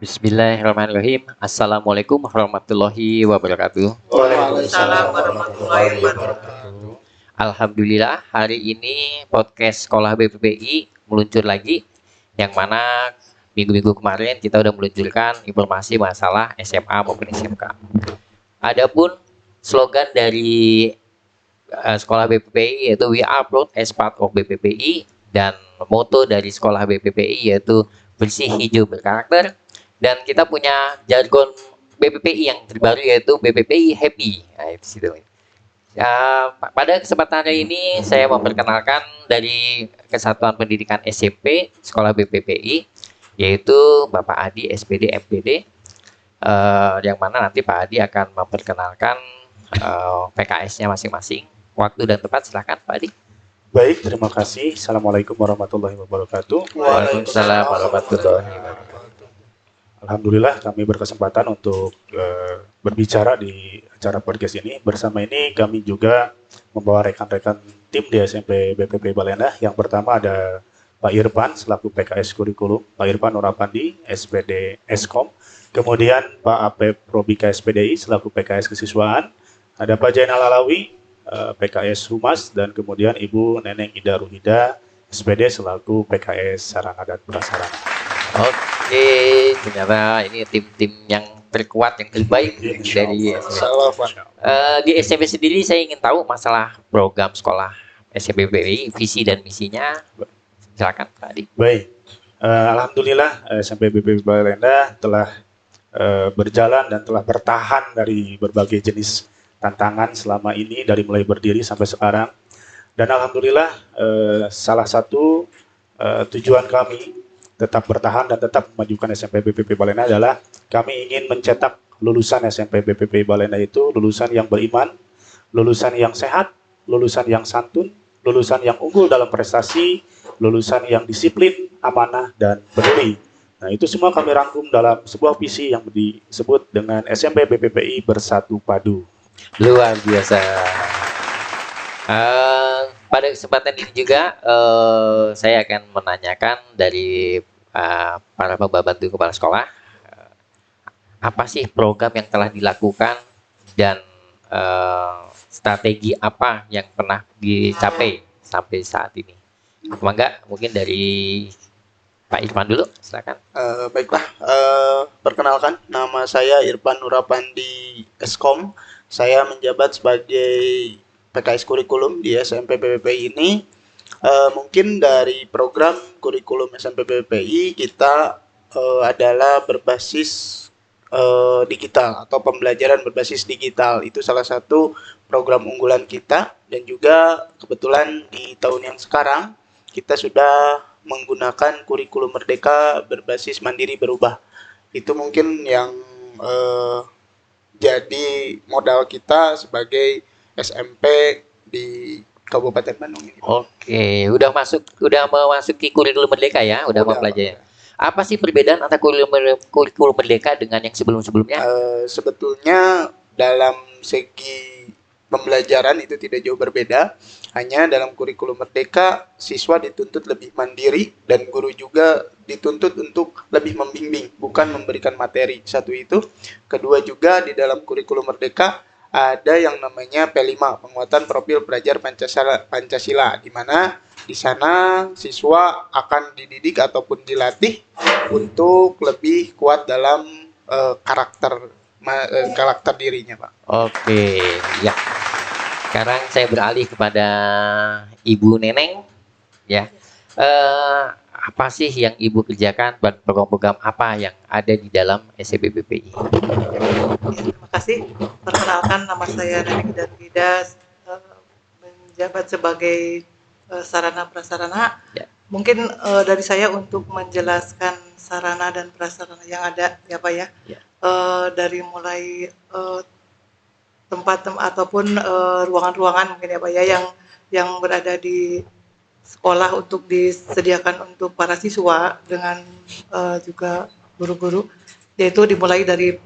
Bismillahirrahmanirrahim. Assalamualaikum warahmatullahi wabarakatuh. Waalaikumsalam warahmatullahi wabarakatuh. Alhamdulillah hari ini podcast sekolah BPPI meluncur lagi, yang mana minggu-minggu kemarin kita udah meluncurkan informasi masalah SMA maupun SMK. Adapun slogan dari sekolah BPPI yaitu We Are Proud as Part of BPPI, dan moto dari sekolah BPPI yaitu bersih hijau berkarakter. Dan kita punya jargon BPPI yang terbaru yaitu BPPI Happy. Nah, itu situ. Pada kesempatan hari ini saya memperkenalkan dari Kesatuan Pendidikan SMP Sekolah BPPI, yaitu Bapak Adi SPD MPD, yang mana nanti Pak Adi akan memperkenalkan PKS-nya masing-masing. Waktu dan tempat silakan Pak Adi. Baik, terima kasih. Assalamualaikum warahmatullahi wabarakatuh. Waalaikumsalam warahmatullahi wabarakatuh. Alhamdulillah kami berkesempatan untuk berbicara di acara podcast ini. Bersama ini kami juga membawa rekan-rekan tim di SMP BPP Balenda. Yang pertama ada Pak Irfan selaku PKS Kurikulum, Pak Irfan Nurapandi SPD Eskom. Kemudian Pak Apep Robika SPDI selaku PKS Kesiswaan. Ada Pak Jainal Alawi PKS Humas, dan kemudian Ibu Neneng Ida Ruhida SPD selaku PKS Sarana dan Prasarana. Oke, ternyata ini tim-tim yang terkuat, yang terbaik dari di SMP sendiri. Saya ingin tahu masalah program sekolah SMP BPI, visi dan misinya. Silakan Pak Adi. Baik, alhamdulillah SMP BPI Balenda telah berjalan dan telah bertahan dari berbagai jenis tantangan selama ini, dari mulai berdiri sampai sekarang. Dan alhamdulillah salah satu tujuan kami tetap bertahan dan tetap memajukan SMP BPP Balenda adalah kami ingin mencetak lulusan SMP BPP Balenda itu lulusan yang beriman, lulusan yang sehat, lulusan yang santun, lulusan yang unggul dalam prestasi, lulusan yang disiplin, amanah, dan peduli. Nah, itu semua kami rangkum dalam sebuah visi yang disebut dengan SMP BPPI Bersatu Padu. Luar biasa. Pada kesempatan ini juga saya akan menanyakan dari para pembantu kepala sekolah, apa sih program yang telah dilakukan dan strategi apa yang pernah dicapai sampai saat ini. Mangga, mungkin dari Pak Irfan dulu, silakan. Baiklah, perkenalkan, nama saya Irfan Nurapandi Eskom. Saya menjabat sebagai PKS Kurikulum di SMP BPPI ini. Mungkin dari program kurikulum SMP BPPI kita adalah berbasis digital atau pembelajaran berbasis digital. Itu salah satu program unggulan kita, dan juga kebetulan di tahun yang sekarang kita sudah menggunakan kurikulum merdeka berbasis mandiri berubah. Itu mungkin yang jadi modal kita sebagai SMP di Kabupaten Bandung ini. Oke, udah memasuki kurikulum merdeka ya, udah mempelajari. Apa sih perbedaan antara kurikulum merdeka dengan yang sebelum-sebelumnya? Sebetulnya dalam segi pembelajaran itu tidak jauh berbeda. Hanya dalam kurikulum merdeka siswa dituntut lebih mandiri dan guru juga dituntut untuk lebih membimbing, bukan memberikan materi. Satu itu. Kedua juga di dalam kurikulum merdeka ada yang namanya P5, penguatan profil pelajar Pancasila, di mana di sana siswa akan dididik ataupun dilatih untuk lebih kuat dalam karakter dirinya, Pak. Oke, ya. Sekarang saya beralih kepada Ibu Neneng, ya. Apa sih yang Ibu kerjakan, program-program apa yang ada di dalam SMP BPI? Terima kasih. Perkenalkan, nama saya Neneng Ida Ruhida, menjabat sebagai sarana prasarana. Ya. Mungkin dari saya untuk menjelaskan sarana dan prasarana yang ada, ya Pak ya. Ya. Dari mulai tempat ataupun ruangan-ruangan mungkin ya Pak ya, yang berada di sekolah untuk disediakan untuk para siswa dengan juga guru-guru, yaitu dimulai dari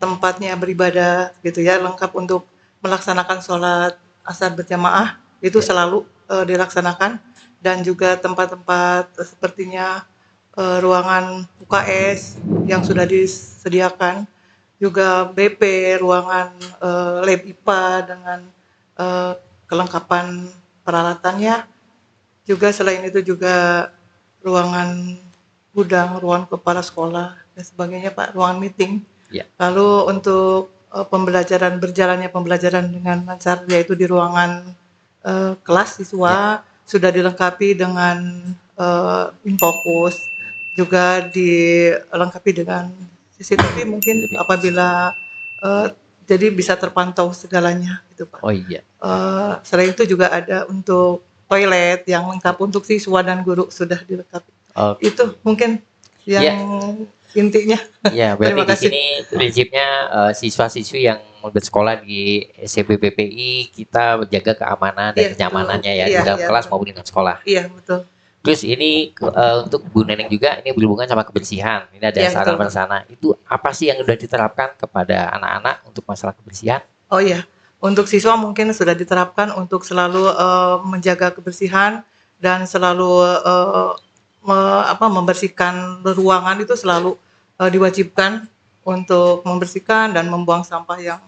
tempatnya beribadah gitu ya, lengkap untuk melaksanakan sholat asar berjamaah itu selalu dilaksanakan, dan juga tempat-tempat sepertinya ruangan UKS yang sudah disediakan, juga BP, ruangan lab IPA dengan kelengkapan peralatannya. Juga selain itu juga ruangan gudang, ruang kepala sekolah dan sebagainya Pak, ruangan meeting. Ya. Lalu untuk berjalannya pembelajaran dengan lancar, yaitu di ruangan kelas siswa sudah dilengkapi dengan Infokus, juga dilengkapi dengan CCTV mungkin apabila jadi bisa terpantau segalanya gitu Pak. Oh iya. Selain itu juga ada untuk toilet yang lengkap untuk siswa dan guru sudah dilengkapi. Oke. Itu mungkin yang intinya. Ya, berarti Terima di kasih. sini prinsipnya siswa-siswi yang bersekolah di SMP BPI kita menjaga keamanan dan Iya, kenyamanannya ya betul. di Iya, dalam iya, kelas betul. maupun di dalam sekolah. Iya betul. Terus ini untuk Bu Neneng juga ini berhubungan sama kebersihan. Ini ada Iya, saran betul. sana. Itu apa sih yang sudah diterapkan kepada anak-anak untuk masalah kebersihan? Oh iya, untuk siswa mungkin sudah diterapkan untuk selalu menjaga kebersihan dan selalu membersihkan ruangan itu selalu diwajibkan untuk membersihkan dan membuang sampah yang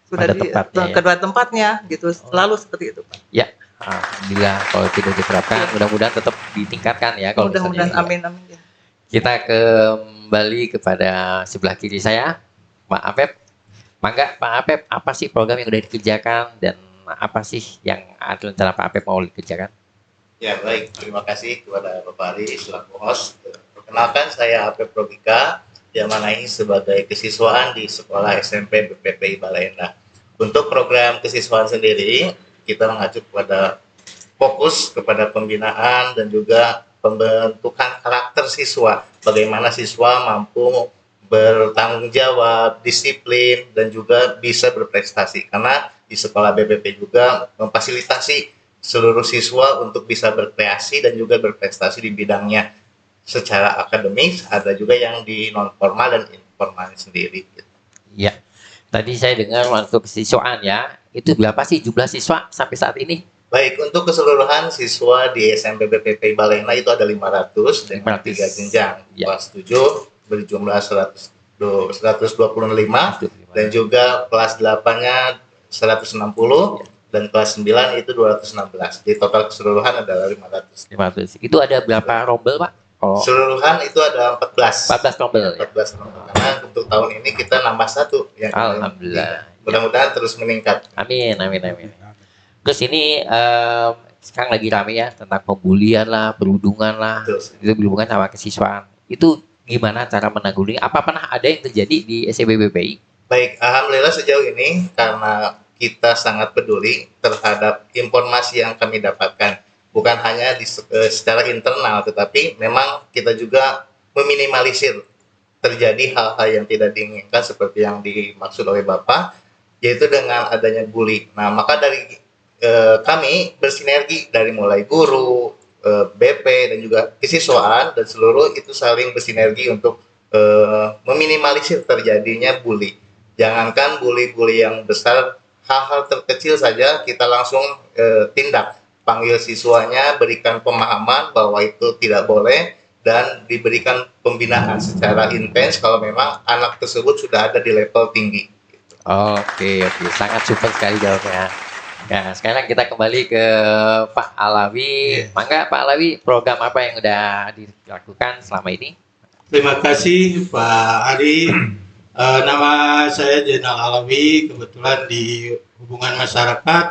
sudah Pada tempatnya, ya. kedua tempatnya gitu, selalu seperti itu Pak. Ya, alhamdulillah kalau tidak diterapkan, mudah-mudahan tetap ditingkatkan ya kalau Mudah-mudahan misalnya. amin amin ya. Kita kembali kepada sebelah kiri saya, Pak Apep. Mangga Pak Apep, apa sih program yang sudah dikerjakan dan apa sih yang rencana Pak Apep mau dikerjakan? Ya baik, terima kasih kepada Bapak Ali selaku host. Perkenalkan saya Apep Robika, yang mana ini sebagai kesiswaan di Sekolah SMP BPPI Balai Endah. Untuk program kesiswaan sendiri, kita mengacu kepada fokus kepada pembinaan dan juga pembentukan karakter siswa. Bagaimana siswa mampu bertanggung jawab, disiplin, dan juga bisa berprestasi. Karena di sekolah BPP juga memfasilitasi seluruh siswa untuk bisa berkreasi dan juga berprestasi di bidangnya secara akademis, ada juga yang di non formal dan informal sendiri. Ya, tadi saya dengar waktu kesiswaan ya, itu berapa sih jumlah siswa sampai saat ini? Baik, untuk keseluruhan siswa di SMP BPP Balena itu ada 500 dengan 500. 3 jenjang. Ya. Kelas 7 berjumlah 125 dan juga kelas 8-nya 160 dan kelas 9 itu 216. Di total keseluruhan adalah 500. 500. Itu ada berapa rombel Pak? Oh, Keseluruhan itu ada 14. 14 rombel ya? 14 rombel. Karena untuk tahun ini kita nambah satu. Yang Alhamdulillah. Mudah-mudahan terus meningkat. Amin, amin, amin. Terus ini sekarang lagi rame ya tentang pembulian lah, perundungan lah, Betul. itu berhubungan sama kesiswaan. Itu gimana cara menanggulangi? Apa pernah ada yang terjadi di SMP BPI? Baik, alhamdulillah sejauh ini karena kita sangat peduli terhadap informasi yang kami dapatkan, bukan hanya secara internal, tetapi memang kita juga meminimalisir terjadi hal-hal yang tidak diinginkan seperti yang dimaksud oleh Bapak, yaitu dengan adanya bully. Nah, maka dari kami bersinergi dari mulai guru, BP dan juga kesiswaan dan seluruh itu saling bersinergi untuk meminimalisir terjadinya bully. Jangankan bully-bully yang besar, hal-hal terkecil saja kita langsung tindak, panggil siswanya, berikan pemahaman bahwa itu tidak boleh dan diberikan pembinaan secara intens kalau memang anak tersebut sudah ada di level tinggi. Oke, sangat super sekali jawabnya. Nah, sekarang kita kembali ke Pak Alawi. Mangga Pak Alawi, program apa yang udah dilakukan selama ini? Terima kasih Pak Ari. Nama saya Jenal Alawi, kebetulan di hubungan masyarakat,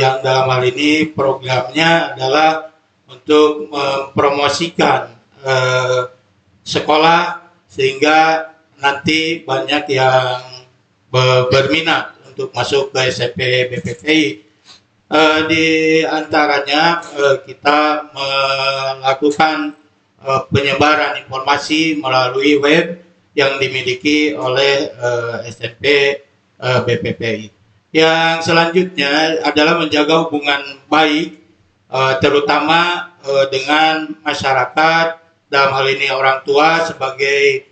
yang dalam hal ini programnya adalah untuk mempromosikan sekolah sehingga nanti banyak yang berminat untuk masuk ke SMP BPPI. Di antaranya kita melakukan penyebaran informasi melalui web yang dimiliki oleh SMP BPPI. Yang selanjutnya adalah menjaga hubungan baik, terutama dengan masyarakat, dalam hal ini orang tua sebagai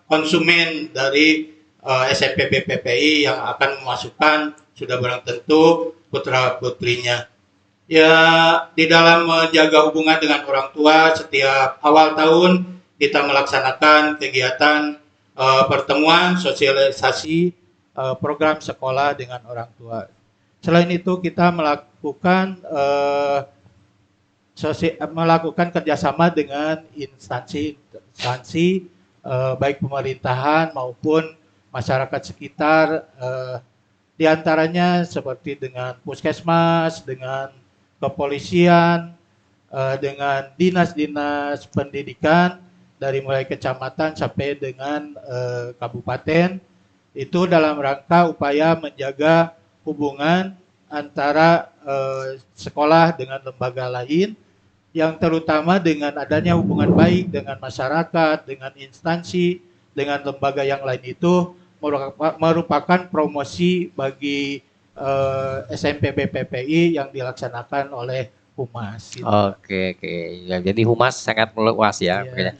konsumen dari SMP BPPI yang akan memasukkan sudah barang tentu putra-putrinya. ya di dalam menjaga hubungan dengan orang tua, setiap awal tahun kita melaksanakan kegiatan pertemuan sosialisasi program sekolah dengan orang tua. Selain itu kita melakukan kerjasama dengan instansi baik pemerintahan maupun masyarakat sekitar, di antaranya seperti dengan puskesmas, dengan kepolisian, dengan dinas-dinas pendidikan dari mulai kecamatan sampai dengan kabupaten, itu dalam rangka upaya menjaga hubungan antara sekolah dengan lembaga lain, yang terutama dengan adanya hubungan baik dengan masyarakat, dengan instansi, dengan lembaga yang lain itu merupakan promosi bagi SMP BPPI yang dilaksanakan oleh Humas. Gitu. Oke, oke. Ya, jadi humas sangat meluas ya. Iya.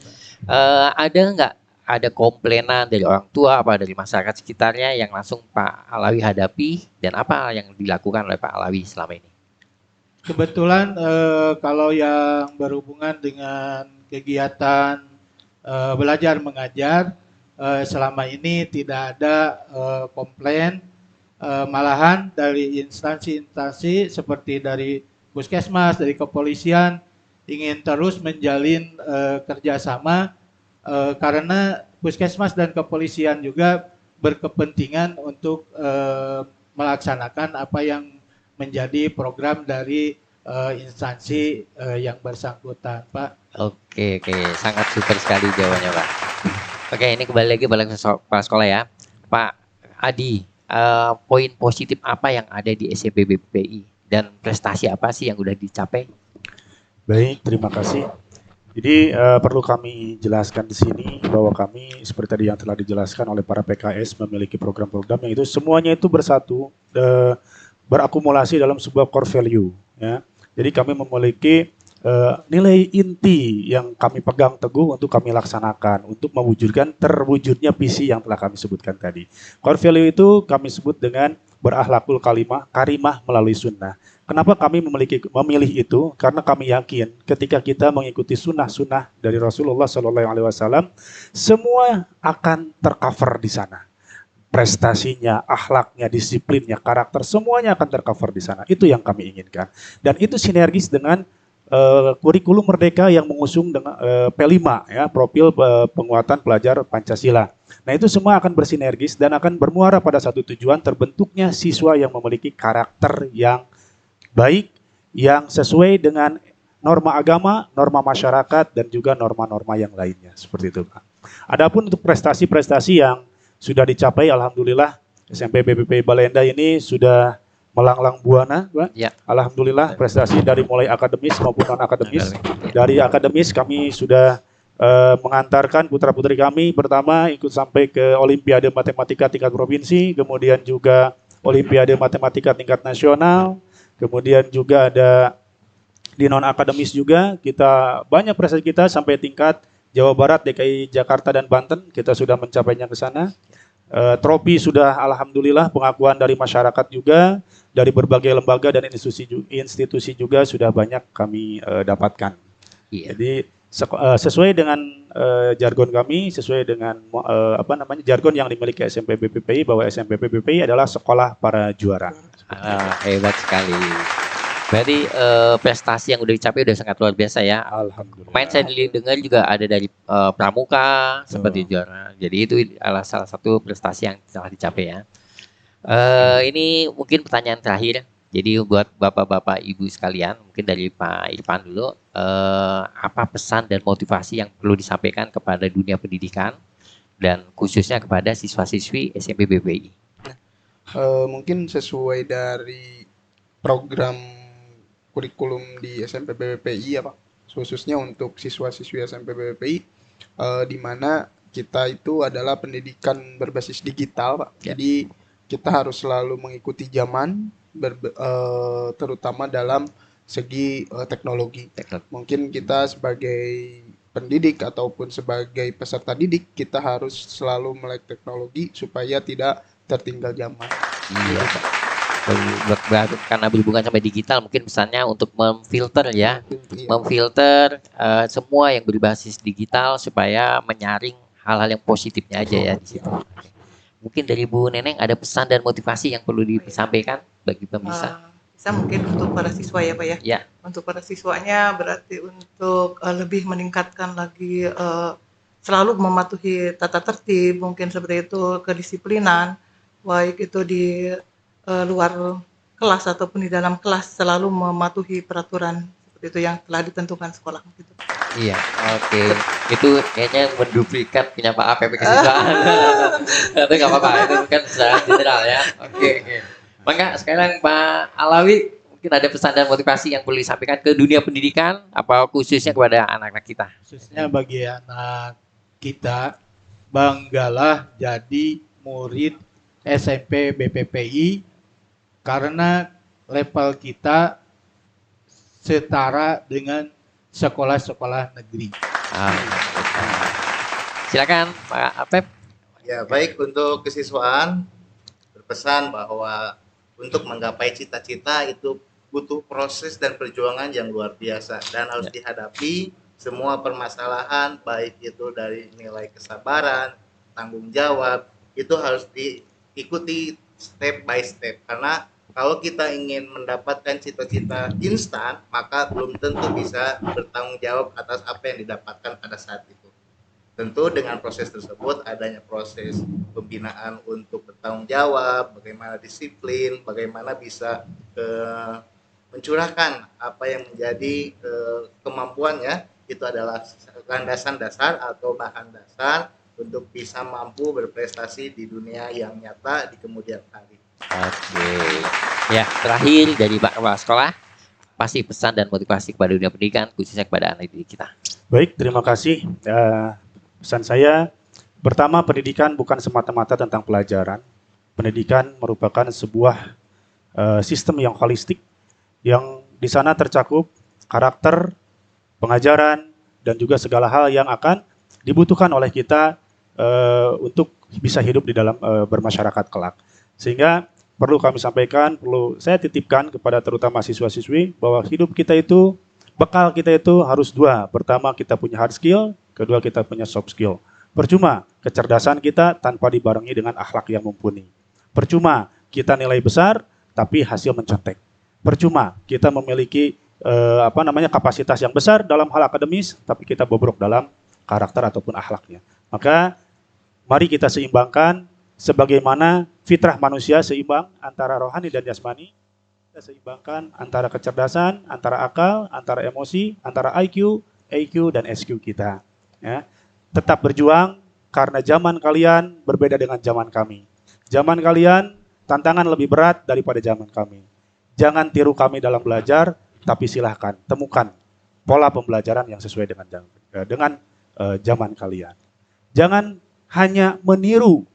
Ada nggak ada komplainan dari orang tua apa dari masyarakat sekitarnya yang langsung Pak Alawi hadapi, dan apa yang dilakukan oleh Pak Alawi selama ini? Kebetulan kalau yang berhubungan dengan kegiatan belajar mengajar, selama ini tidak ada komplain, malahan dari instansi-instansi seperti dari puskesmas, dari kepolisian ingin terus menjalin kerjasama, karena puskesmas dan kepolisian juga berkepentingan untuk melaksanakan apa yang menjadi program dari instansi yang bersangkutan, Pak. Oke, oke, sangat super sekali jawabannya, Pak. Oke, ini kembali lagi balik ke kepala sekolah ya, Pak Adi. Poin positif apa yang ada di SMP BPPI dan prestasi apa sih yang udah dicapai? Baik, terima kasih. Jadi perlu kami jelaskan di sini bahwa kami seperti tadi yang telah dijelaskan oleh para PKS memiliki program-program yang itu semuanya itu bersatu, berakumulasi dalam sebuah core value. Ya. Jadi kami memiliki nilai inti yang kami pegang teguh untuk kami laksanakan untuk mewujudkan terwujudnya visi yang telah kami sebutkan tadi. Core value itu kami sebut dengan berakhlakul karimah melalui sunnah. Kenapa kami memilih itu? Karena kami yakin ketika kita mengikuti sunnah-sunnah dari Rasulullah SAW, semua akan tercover di sana. Prestasinya, akhlaknya, disiplinnya, karakter, semuanya akan tercover di sana. Itu yang kami inginkan. Dan itu sinergis dengan kurikulum merdeka yang mengusung dengan P5 ya, profil penguatan pelajar Pancasila. Nah, itu semua akan bersinergis dan akan bermuara pada satu tujuan, terbentuknya siswa yang memiliki karakter yang baik, yang sesuai dengan norma agama, norma masyarakat, dan juga norma-norma yang lainnya. Seperti itu, Pak. Adapun untuk prestasi-prestasi yang sudah dicapai, alhamdulillah SMP BPPI Balenda ini sudah melanglang buana, Pak. Ya. Alhamdulillah prestasi dari mulai akademis maupun non akademis. Dari akademis kami sudah mengantarkan putra-putri kami pertama ikut sampai ke Olimpiade Matematika tingkat provinsi, kemudian juga Olimpiade Matematika tingkat nasional, kemudian juga ada di non akademis juga kita banyak prestasi kita sampai tingkat Jawa Barat, DKI Jakarta dan Banten kita sudah mencapainya ke sana. Trofi sudah alhamdulillah, pengakuan dari masyarakat juga, dari berbagai lembaga dan institusi juga sudah banyak kami dapatkan. Iya. Jadi sesuai dengan jargon kami, sesuai dengan jargon yang dimiliki SMP BPPI bahwa SMP BPPI adalah sekolah para juara. Hebat sekali. Berarti prestasi yang udah dicapai udah sangat luar biasa ya. Alhamdulillah. Kemarin saya dengar juga ada dari Pramuka seperti juara. Jadi itu adalah salah satu prestasi yang telah dicapai ya. Ini mungkin pertanyaan terakhir. Jadi buat bapak-bapak ibu sekalian, mungkin dari Pak Irfan dulu, apa pesan dan motivasi yang perlu disampaikan kepada dunia pendidikan dan khususnya kepada siswa-siswi SMP BPI? Mungkin sesuai dari program kurikulum di SMP BPPI ya Pak, khususnya untuk siswa-siswi SMP BPPI, di mana kita itu adalah pendidikan berbasis digital Pak. Jadi kita harus selalu mengikuti zaman, terutama dalam segi teknologi. Mungkin kita sebagai pendidik ataupun sebagai peserta didik, kita harus selalu melek teknologi supaya tidak tertinggal zaman. Iya. karena berhubungan sama digital, mungkin pesannya untuk memfilter ya, memfilter semua yang berbasis digital supaya menyaring hal-hal yang positifnya aja ya di situ. Mungkin dari Bu Neneng ada pesan dan motivasi yang perlu disampaikan bagi pemirsa. Bisa mungkin untuk para siswa ya Pak ya. Ya. Untuk para siswanya berarti untuk lebih meningkatkan lagi selalu mematuhi tata tertib, mungkin seperti itu, kedisiplinan, baik itu di luar kelas ataupun di dalam kelas, selalu mematuhi peraturan seperti itu yang telah ditentukan sekolah gitu. Iya, oke. Itu kayaknya menduplikat punya Pak APP kesiswaan. Tapi nggak apa-apa, itu kan secara general ya. Oke. Maka sekarang Pak Alawi, mungkin ada pesan dan motivasi yang perlu disampaikan ke dunia pendidikan, apa khususnya kepada anak-anak kita? Khususnya bagi anak kita, banggalah jadi murid SMP BPPI karena level kita setara dengan sekolah-sekolah negeri. Silakan Pak Apep. Ya, baik, untuk kesiswaan berpesan bahwa untuk menggapai cita-cita itu butuh proses dan perjuangan yang luar biasa dan harus dihadapi semua permasalahan, baik itu dari nilai kesabaran, tanggung jawab, itu harus diikuti step by step, karena kalau kita ingin mendapatkan cita-cita instan, maka belum tentu bisa bertanggung jawab atas apa yang didapatkan pada saat itu. Tentu dengan proses tersebut adanya proses pembinaan untuk bertanggung jawab, bagaimana disiplin, bagaimana bisa mencurahkan apa yang menjadi kemampuannya, itu adalah landasan dasar atau bahan dasar untuk bisa mampu berprestasi di dunia yang nyata di kemudian hari. Oke. Ya, terakhir dari Pak Kepala Sekolah, pasti pesan dan motivasi kepada dunia pendidikan, khususnya kepada anak didik kita. Baik, terima kasih. Pesan saya, pertama, pendidikan bukan semata-mata tentang pelajaran. Pendidikan merupakan sebuah sistem yang holistik, yang di sana tercakup karakter, pengajaran, dan juga segala hal yang akan dibutuhkan oleh kita untuk bisa hidup di dalam bermasyarakat kelak. Sehingga perlu kami sampaikan, perlu saya titipkan kepada terutama siswa-siswi bahwa hidup kita itu, bekal kita itu harus dua. Pertama, kita punya hard skill, kedua kita punya soft skill. Percuma kecerdasan kita tanpa dibarengi dengan akhlak yang mumpuni. Percuma kita nilai besar tapi hasil mencontek. Percuma kita memiliki kapasitas yang besar dalam hal akademis tapi kita bobrok dalam karakter ataupun akhlaknya. Maka mari kita seimbangkan sebagaimana fitrah manusia seimbang antara rohani dan jasmani. Kita seimbangkan antara kecerdasan, antara akal, antara emosi, antara IQ, EQ, dan SQ kita. Ya. Tetap berjuang karena zaman kalian berbeda dengan zaman kami. Zaman kalian tantangan lebih berat daripada zaman kami. Jangan tiru kami dalam belajar, tapi silahkan temukan pola pembelajaran yang sesuai dengan zaman kalian. Jangan hanya meniru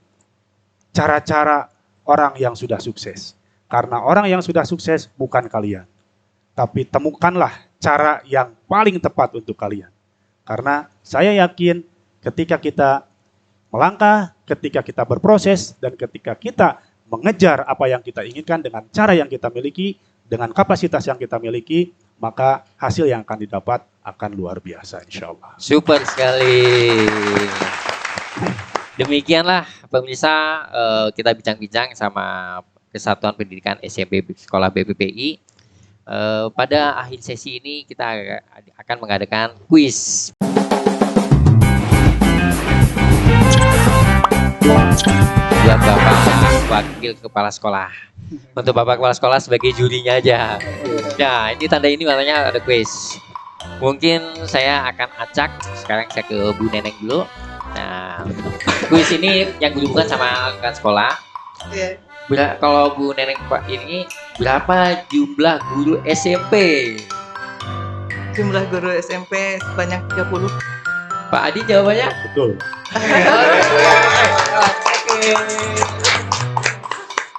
cara-cara orang yang sudah sukses. Karena orang yang sudah sukses bukan kalian. Tapi temukanlah cara yang paling tepat untuk kalian. Karena saya yakin ketika kita melangkah, ketika kita berproses, dan ketika kita mengejar apa yang kita inginkan dengan cara yang kita miliki, dengan kapasitas yang kita miliki, maka hasil yang akan didapat akan luar biasa insya Allah. Super sekali. Demikianlah pemirsa, kita bincang-bincang sama Kesatuan Pendidikan SMP Sekolah BPPI. Pada akhir sesi ini kita akan mengadakan kuis. Buat Bapak Wakil Kepala Sekolah. Untuk Bapak Kepala Sekolah sebagai jurinya aja. Nah, ini tanda ini maknanya ada kuis. Mungkin saya akan acak, sekarang saya ke Bu Neneng dulu. Nah, kuis ini yang berhubungan sama kan sekolah. Iya. Kalau Bu Neneng Pak ini berapa jumlah guru SMP? Jumlah guru SMP sebanyak 30. Pak Adi jawabannya? Betul.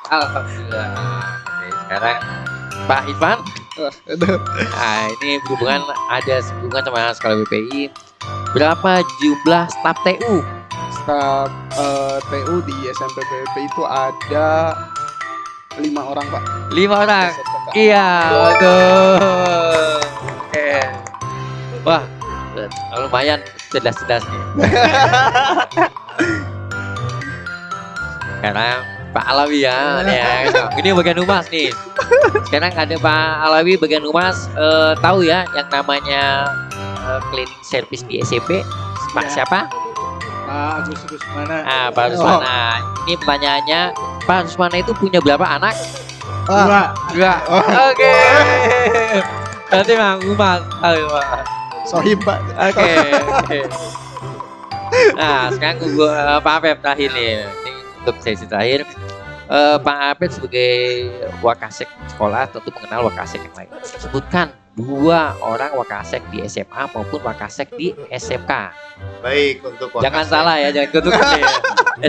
Alhamdulillah. Oke, sekarang Pak Irfan. Nah, ini berhubungan sama sekolah BPI. Berapa jumlah staf TU? Staf TU di SMP PPP itu ada 5 orang, Pak. 5 orang. SMPK. Iya, betul. Oke. Wah, lumayan cerdas-cerdas nih. Sekarang Pak Alawi ya, nih ya. Ini bagian humas nih. Sekarang ada Pak Alawi bagian humas, tahu ya yang namanya cleaning service di SMP. Pak siapa? Pak Agus Rusmana. Pak Rusmana. Ini pertanyaannya, Pak Rusmana itu punya berapa anak? Dua. Dua. Oke. Berarti Bang Umar. Ayo, Pak. Sohib, Pak. Oke. Nah, sekarang Pak Apep terakhir nih. Ini untuk sesi terakhir. Pak Apep sebagai wakasek sekolah tentu mengenal wakasek yang lain. Sebutkan 2 orang wakasek di SMA maupun wakasek di SMK. Baik, untuk Jangan Wakasek. salah ya, jangan kutukan ya.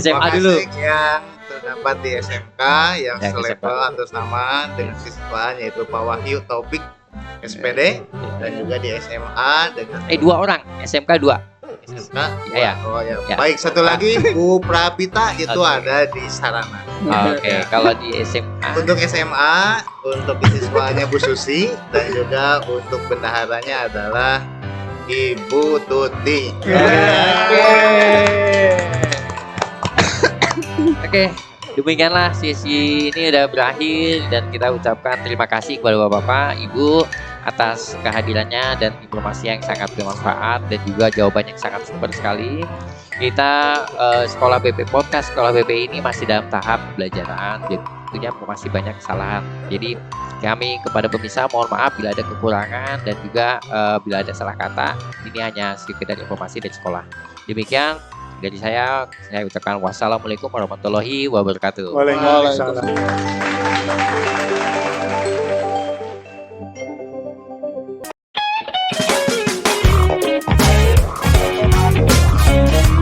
SMA dulu. Wakasek yang terdapat di SMK yang Yang selevel atau sama dengan siswa yaitu Pak Wahyu Taufik SPD dan juga di SMA dengan 2 orang, SMK 2. SMK. Iya. Oh ya. Ya. Baik, satu lagi Bu Prapita itu Oke. ada di Sarana. Oke, kalau di SMA Untuk SMA, untuk siswanya Bu Susi dan juga untuk bendaharanya adalah Ibu Tuti. Oke, demikianlah sesi ini udah berakhir dan kita ucapkan terima kasih kepada Bapak, Ibu atas kehadirannya dan informasi yang sangat bermanfaat dan juga jawaban yang sangat super sekali. Kita Sekolah BP Podcast Sekolah BP ini masih dalam tahap pembelajaran, jadi tentunya masih banyak kesalahan. Jadi kami kepada pemirsa mohon maaf bila ada kekurangan dan juga bila ada salah kata. Ini hanya sekedar informasi dari sekolah. Demikian dari saya ucapkan wassalamualaikum warahmatullahi wabarakatuh. Waalaikumsalam.